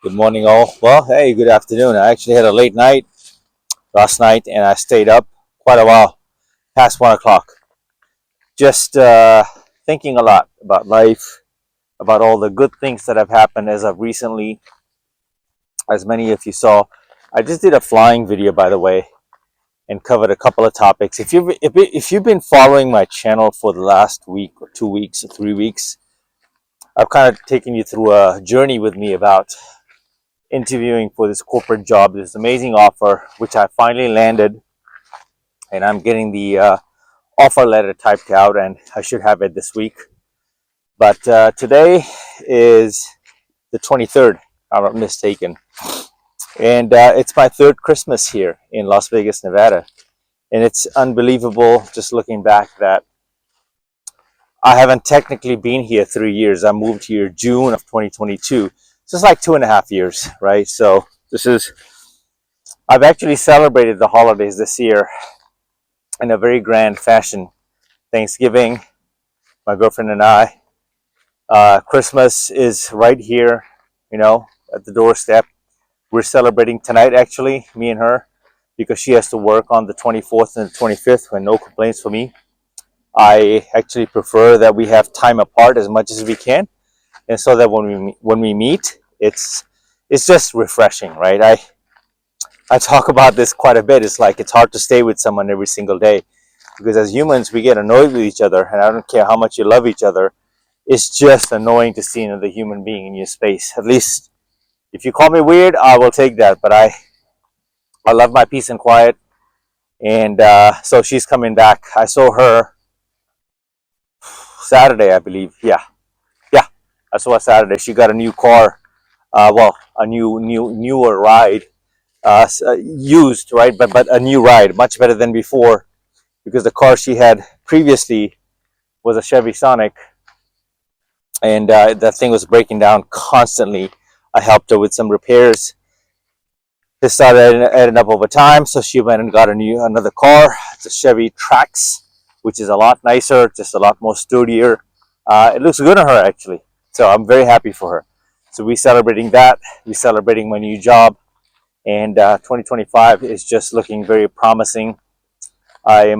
Good morning, all. Well, hey, good afternoon. I actually had a late night last night and I stayed up quite a while, past 1 o'clock, just thinking a lot about life, about all the good things that have happened as of recently. As many of you saw, I just did a flying video, by the way, and covered a couple of topics. If you've been following my channel for the last week or 2 weeks or 3 weeks, I've kind of taken you through a journey with me about interviewing for this corporate job, this amazing offer, which I finally landed, and I'm getting the offer letter typed out, and I should have it this week. But today is the 23rd, if I'm not mistaken, and it's my third Christmas here in Las Vegas, Nevada, and it's unbelievable just looking back that I haven't technically been here 3 years. I moved here June of 2022, so it's like 2.5 years, right? So I've actually celebrated the holidays this year in a very grand fashion. Thanksgiving, my girlfriend and I. Christmas is right here, at the doorstep. We're celebrating tonight, actually, me and her, because she has to work on the 24th and the 25th, when no complaints for me. I actually prefer that we have time apart as much as we can, and so that when we meet, it's just refreshing, right? I talk about this quite a bit. It's like it's hard to stay with someone every single day, because as humans we get annoyed with each other, and I don't care how much you love each other, it's just annoying to see another human being in your space. At least if you call me weird, I will take that, but I love my peace and quiet. And so she's coming back. I saw her Saturday, I believe. Yeah, I saw her Saturday. She got a new car, well, a newer ride, used, right, but a new ride, much better than before, because the car she had previously was a Chevy Sonic, and that thing was breaking down constantly. I helped her with some repairs. This started adding up over time, so she went and got another car. It's a Chevy Trax, which is a lot nicer, just a lot more sturdier. It looks good on her, actually, so I'm very happy for her. So we're celebrating that. We're celebrating my new job, and 2025 is just looking very promising. I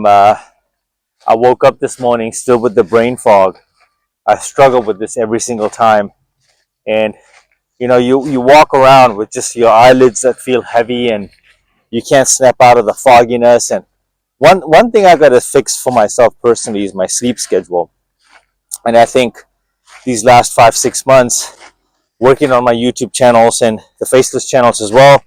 woke up this morning still with the brain fog. I struggle with this every single time, and you walk around with just your eyelids that feel heavy, and you can't snap out of the fogginess. And one thing I got to fix for myself personally is my sleep schedule. And I think these last 5-6 months, working on my YouTube channels and the faceless channels as well,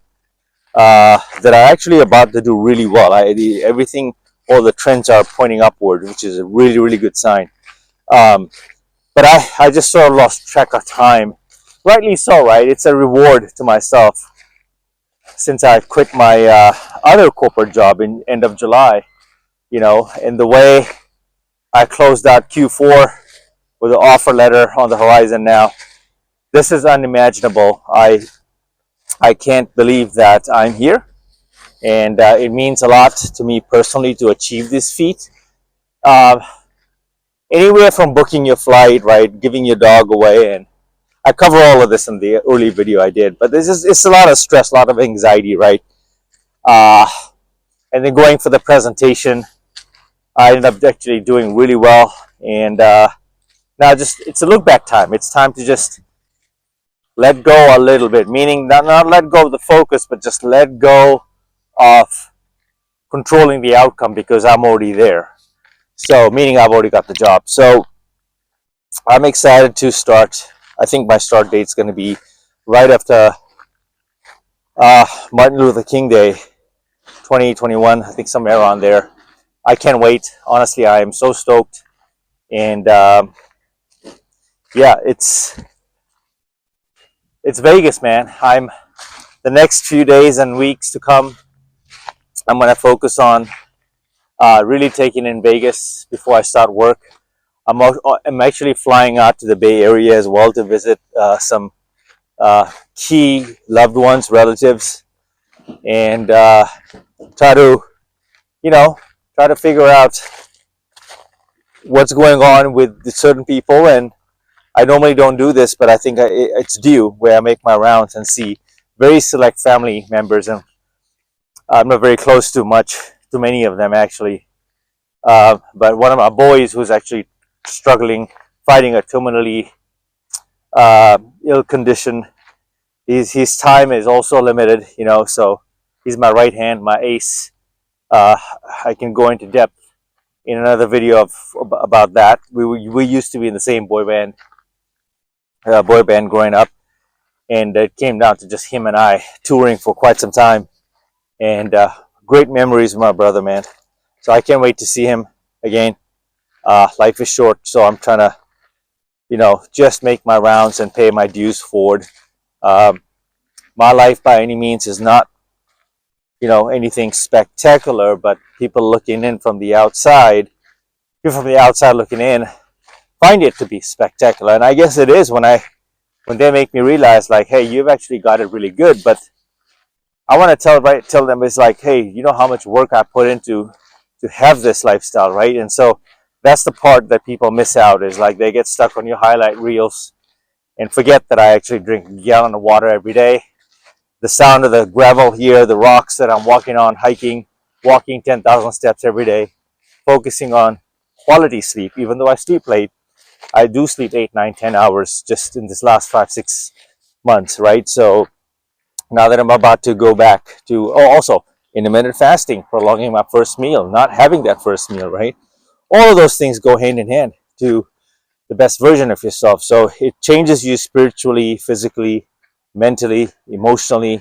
that are actually about to do really well. Everything, all the trends are pointing upward, which is a really, really good sign. But I just sort of lost track of time. Rightly so, right? It's a reward to myself, since I quit my other corporate job in end of July, and the way I closed out Q4 with an offer letter on the horizon now. This is unimaginable. I can't believe that I'm here, and it means a lot to me personally to achieve this feat. Uh, Anywhere from booking your flight, right, giving your dog away, and I cover all of this in the early video I did. But it's a lot of stress, a lot of anxiety, right? Uh, and then going for the presentation, I ended up actually doing really well. And now it's a look back time. It's time to just let go a little bit, meaning not let go of the focus, but just let go of controlling the outcome, because I'm already there. So, meaning I've already got the job. So I'm excited to start. I think my start date's going to be right after Martin Luther King Day 2021. I think somewhere around there. I can't wait. Honestly, I am so stoked. And yeah, it's Vegas, man. The next few days and weeks to come, I'm going to focus on really taking in Vegas before I start work. I'm actually flying out to the Bay Area as well to visit some key loved ones, relatives, and try to, try to figure out what's going on with certain people. And I normally don't do this, but I think it's due, where I make my rounds and see very select family members, and I'm not very close to many of them actually. But one of my boys who's actually struggling, fighting a terminally ill condition, his time is also limited, so he's my right hand, my ace. Uh, I can go into depth in another video about that. We used to be in the same boy band growing up, and it came down to just him and I touring for quite some time, and great memories with my brother, man. So I can't wait to see him again. Life is short, so I'm trying to, just make my rounds and pay my dues forward. Um, my life by any means is not, anything spectacular, but people looking in from the outside, people from the outside looking in, find it to be spectacular. And I guess it is when they make me realize, like, hey, you've actually got it really good. But I want to tell them, it's like, hey, you know how much work I put into to have this lifestyle, right? And so that's the part that people miss out, is like they get stuck on your highlight reels and forget that I actually drink a gallon of water every day. The sound of the gravel here, the rocks that I'm walking on, hiking, walking 10,000 steps every day, focusing on quality sleep. Even though I sleep late, I do sleep 8, 9, 10 hours just in this last 5, 6 months, right? So now that I'm about to go back to, also intermittent fasting, prolonging my first meal, not having that first meal, right? All of those things go hand in hand to the best version of yourself. So it changes you spiritually, physically, mentally, emotionally,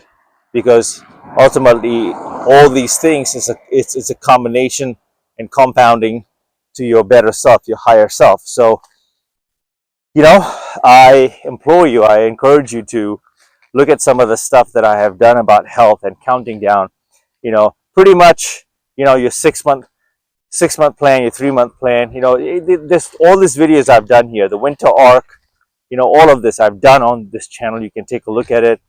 because ultimately all these things it's a combination and compounding to your better self, your higher self. So I implore you, I encourage you to look at some of the stuff that I have done about health and counting down, pretty much, your 6 month plan, your 3 month plan, this all these videos I've done here, the winter arc, all of this I've done on this channel. You can take a look at it.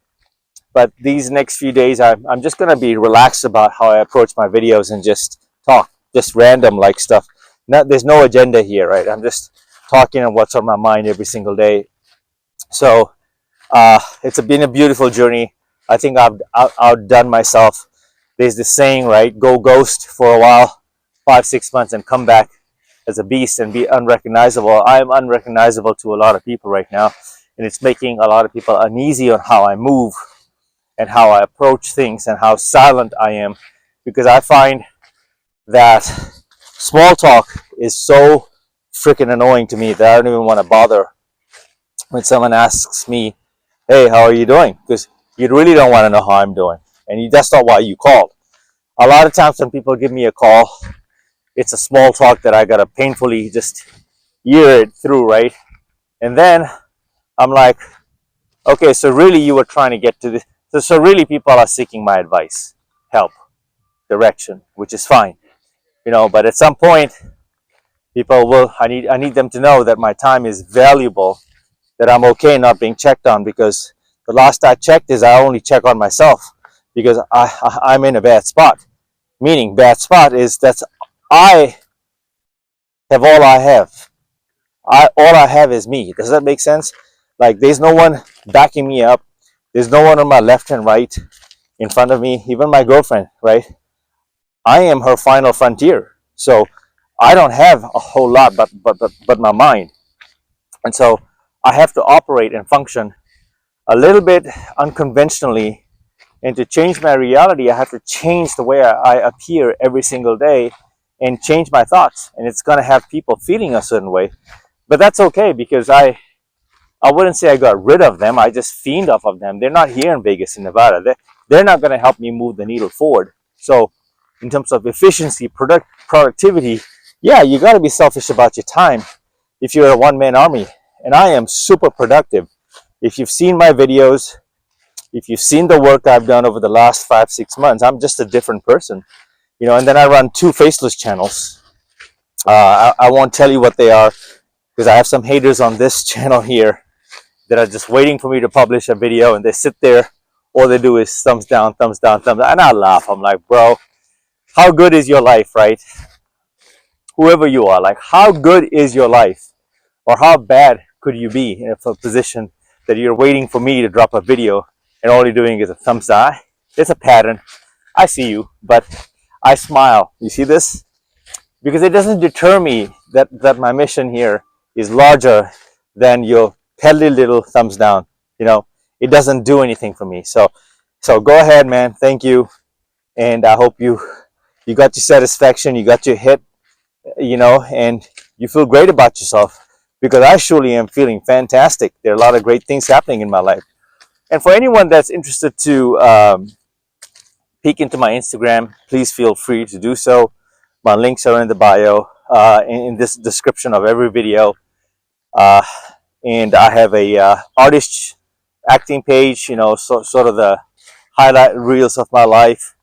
But these next few days, I'm just going to be relaxed about how I approach my videos and just talk, just random like stuff. There's no agenda here, right? I'm just talking on what's on my mind every single day. So it's been a beautiful journey. I think I've outdone myself. There's this saying, right? Go ghost for a while, 5, 6 months, and come back as a beast and be unrecognizable. I am unrecognizable to a lot of people right now, and it's making a lot of people uneasy on how I move and how I approach things and how silent I am, because I find that small talk is so freaking annoying to me that I don't even want to bother when someone asks me, hey, how are you doing? Because you really don't want to know how I'm doing, and that's not why you called. A lot of times when people give me a call, it's a small talk that I gotta painfully just hear it through, right? And then I'm like, okay, so really you were trying to get to this. So really people are seeking my advice, help, direction, which is fine, but at some point people will, I need them to know that my time is valuable, that I'm okay not being checked on, because the last I checked is I only check on myself, because I'm in a bad spot. Meaning bad spot is that I have all I have. All I have is me. Does that make sense? Like, there's no one backing me up. There's no one on my left and right in front of me. Even my girlfriend, right? I am her final frontier. So I don't have a whole lot but my mind. And so I have to operate and function a little bit unconventionally. And to change my reality, I have to change the way I appear every single day and change my thoughts. And it's going to have people feeling a certain way. But that's okay, because I wouldn't say I got rid of them. I just fiend off of them. They're not here in Vegas, in Nevada. They're not going to help me move the needle forward. So in terms of efficiency, productivity, yeah, you got to be selfish about your time if you're a one-man army. And I am super productive. If you've seen my videos, if you've seen the work I've done over the last 5, 6 months, I'm just a different person. And then I run 2 faceless channels. I won't tell you what they are, because I have some haters on this channel here that are just waiting for me to publish a video, and they sit there. All they do is thumbs down, thumbs down, thumbs down. And I laugh. I'm like, bro, how good is your life, right? Whoever you are, like, how good is your life? Or how bad could you be in a position that you're waiting for me to drop a video and all you're doing is a thumbs down? It's a pattern. I see you, but I smile. You see this? Because it doesn't deter me that my mission here is larger than your petty little thumbs down. You know, it doesn't do anything for me. So go ahead, man. Thank you, and I hope you got your satisfaction, you got your hit, and you feel great about yourself, because I surely am feeling fantastic. There are a lot of great things happening in my life. And for anyone that's interested to peek into my Instagram, please feel free to do so. My links are in the bio, in this description of every video. Uh, and I have a artist acting page, sort of the highlight reels of my life.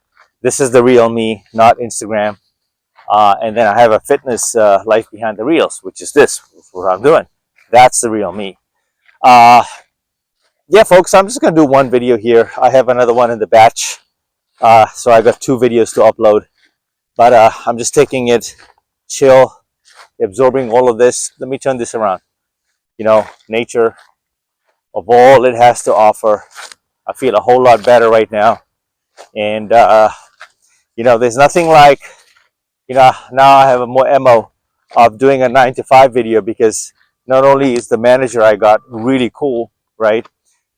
This is the real me, not Instagram. And then I have a fitness life behind the reels, which is this, what I'm doing. That's the real me. Yeah, folks, I'm just going to do one video here. I have another one in the batch. So I got 2 videos to upload. But I'm just taking it chill, absorbing all of this. Let me turn this around. Nature, of all it has to offer, I feel a whole lot better right now. And, there's nothing like, now I have a more MO of doing a 9 to 5 video, because not only is the manager I got really cool, right?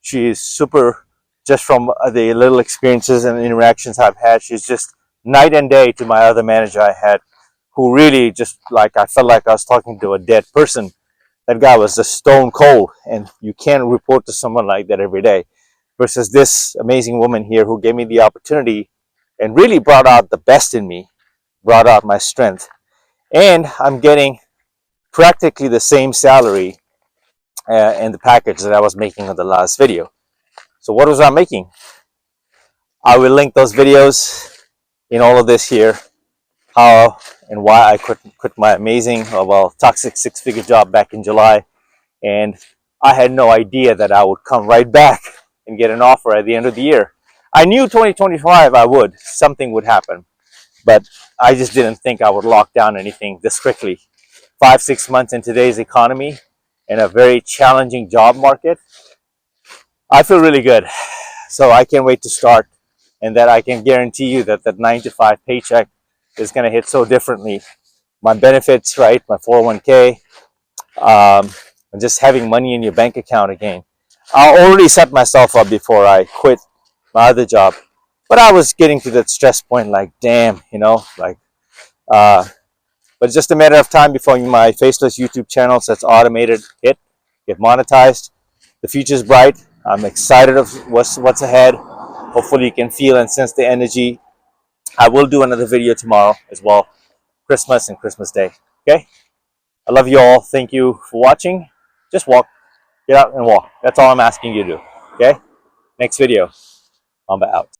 She is super, just from the little experiences and interactions I've had. She's just night and day to my other manager I had, who really just, like, I felt like I was talking to a dead person. That guy was just stone cold, and you can't report to someone like that every day. Versus this amazing woman here who gave me the opportunity and really brought out the best in me, brought out my strength. And I'm getting practically the same salary in the package that I was making on the last video. So what was I making? I will link those videos in all of this here, how and why I quit my amazing, toxic 6-figure job back in July. And I had no idea that I would come right back and get an offer at the end of the year. I knew 2025 something would happen, but I just didn't think I would lock down anything this quickly. 5-6 months in today's economy and a very challenging job market, I feel really good. So I can't wait to start, and that I can guarantee you that 9 to 5 paycheck is going to hit so differently. My benefits, right? My 401k, and just having money in your bank account again. I already set myself up before I quit my other job, but I was getting to that stress point, like, damn, but it's just a matter of time before my faceless YouTube channel that's automated get monetized. The future's bright. I'm excited of what's ahead. Hopefully you can feel and sense the energy. I will do another video tomorrow as well. Christmas and Christmas Day. Okay? I love you all. Thank you for watching. Just walk. Get out and walk. That's all I'm asking you to do. Okay? Next video. I'm out.